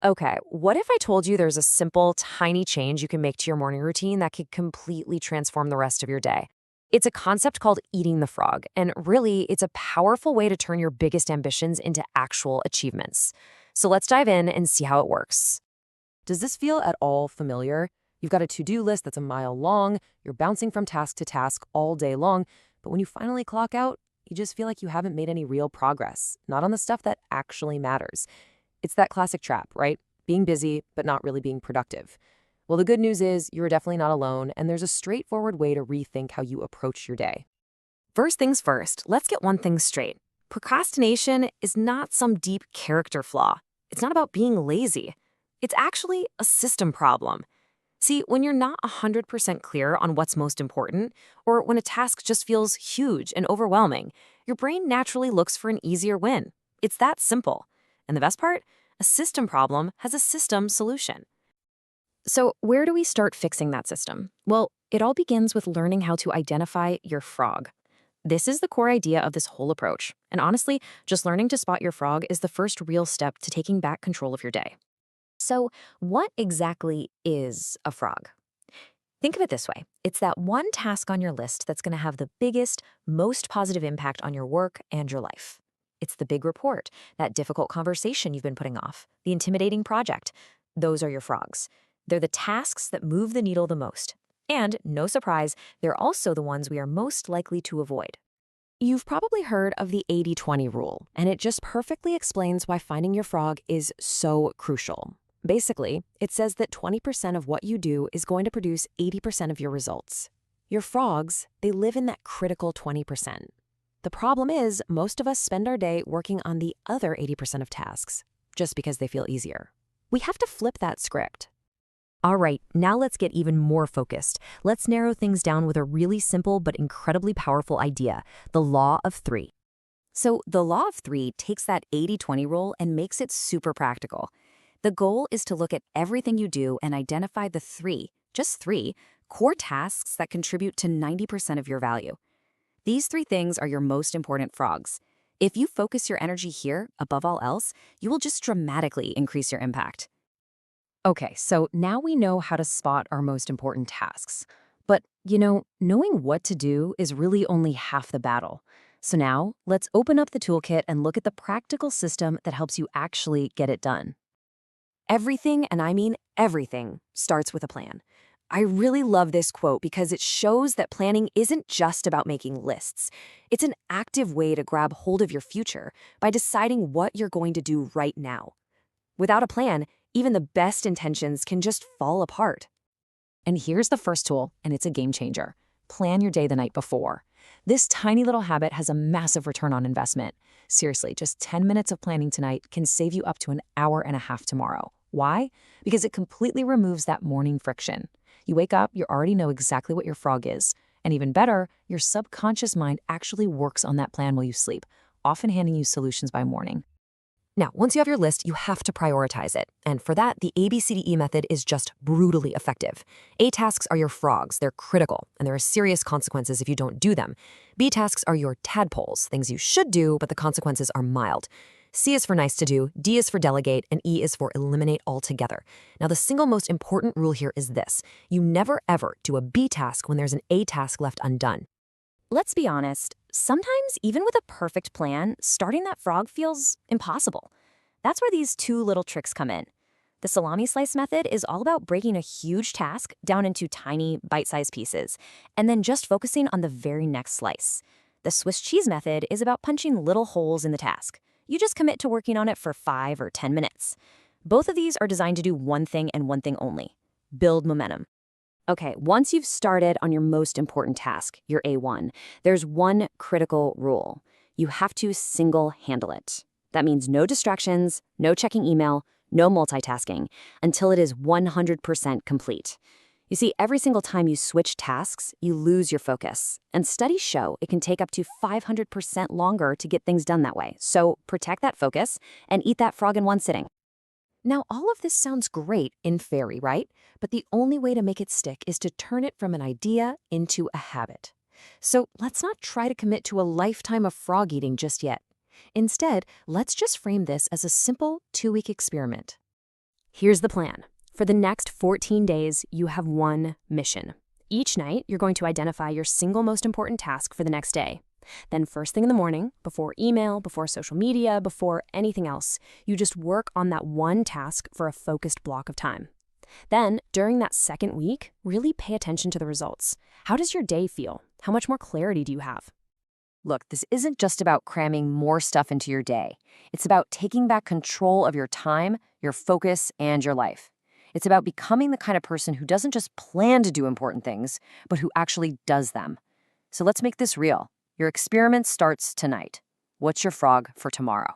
Okay, what if I told you there's a simple, tiny change you can make to your morning routine that could completely transform the rest of your day? It's a concept called eating the frog, and really, it's a powerful way to turn your biggest ambitions into actual achievements. So let's dive in and see how it works. Does this feel at all familiar? You've got a to-do list that's a mile long, you're bouncing from task to task all day long, but when you finally clock out, you just feel like you haven't made any real progress, not on the stuff that actually matters. It's that classic trap, right? Being busy, but not really being productive. Well, the good news is you're definitely not alone, and there's a straightforward way to rethink how you approach your day. First things first, let's get one thing straight. Procrastination is not some deep character flaw. It's not about being lazy. It's actually a system problem. See, when you're not 100% clear on what's most important, or when a task just feels huge and overwhelming, your brain naturally looks for an easier win. It's that simple. And the best part? A system problem has a system solution. So, where do we start fixing that system? Well, it all begins with learning how to identify your frog. This is the core idea of this whole approach. And honestly, just learning to spot your frog is the first real step to taking back control of your day. So, what exactly is a frog? Think of it this way. It's that one task on your list that's going to have the biggest, most positive impact on your work and your life. It's the big report, that difficult conversation you've been putting off, the intimidating project. Those are your frogs. They're the tasks that move the needle the most. And, no surprise, they're also the ones we are most likely to avoid. You've probably heard of the 80-20 rule, and it just perfectly explains why finding your frog is so crucial. Basically, it says that 20% of what you do is going to produce 80% of your results. Your frogs, they live in that critical 20%. The problem is, most of us spend our day working on the other 80% of tasks, just because they feel easier. We have to flip that script. All right, now let's get even more focused. Let's narrow things down with a really simple but incredibly powerful idea, the law of three. So the law of three takes that 80-20 rule and makes it super practical. The goal is to look at everything you do and identify the three, just three, core tasks that contribute to 90% of your value. These three things are your most important frogs. If you focus your energy here, above all else, you will just dramatically increase your impact. Okay, so now we know how to spot our most important tasks. But, knowing what to do is really only half the battle. So now, let's open up the toolkit and look at the practical system that helps you actually get it done. Everything, and I mean everything, starts with a plan. I really love this quote because it shows that planning isn't just about making lists. It's an active way to grab hold of your future by deciding what you're going to do right now. Without a plan, even the best intentions can just fall apart. And here's the first tool, and it's a game changer. Plan your day the night before. This tiny little habit has a massive return on investment. Seriously, just 10 minutes of planning tonight can save you up to an hour and a half tomorrow. Why? Because it completely removes that morning friction. You wake up, you already know exactly what your frog is. And even better, your subconscious mind actually works on that plan while you sleep, often handing you solutions by morning. Now, once you have your list, you have to prioritize it. And for that, the ABCDE method is just brutally effective. A tasks are your frogs. They're critical, and there are serious consequences if you don't do them. B tasks are your tadpoles, things you should do, but the consequences are mild. C is for nice to do, D is for delegate, and E is for eliminate altogether. Now, the single most important rule here is this. You never ever do a B task when there's an A task left undone. Let's be honest, sometimes even with a perfect plan, starting that frog feels impossible. That's where these two little tricks come in. The salami slice method is all about breaking a huge task down into tiny, bite-sized pieces, and then just focusing on the very next slice. The Swiss cheese method is about punching little holes in the task. You just commit to working on it for 5 or 10 minutes. Both of these are designed to do one thing and one thing only: build momentum. Okay, once you've started on your most important task, your A1, there's one critical rule. You have to single handle it. That means no distractions, no checking email, no multitasking, until it is 100% complete. You see, every single time you switch tasks, you lose your focus. And studies show it can take up to 500% longer to get things done that way. So protect that focus and eat that frog in one sitting. Now, all of this sounds great in theory, right? But the only way to make it stick is to turn it from an idea into a habit. So let's not try to commit to a lifetime of frog eating just yet. Instead, let's just frame this as a simple 2-week experiment. Here's the plan. For the next 14 days, you have one mission. Each night, you're going to identify your single most important task for the next day. Then first thing in the morning, before email, before social media, before anything else, you just work on that one task for a focused block of time. Then, during that second week, really pay attention to the results. How does your day feel? How much more clarity do you have? Look, this isn't just about cramming more stuff into your day. It's about taking back control of your time, your focus, and your life. It's about becoming the kind of person who doesn't just plan to do important things, but who actually does them. So let's make this real. Your experiment starts tonight. What's your frog for tomorrow?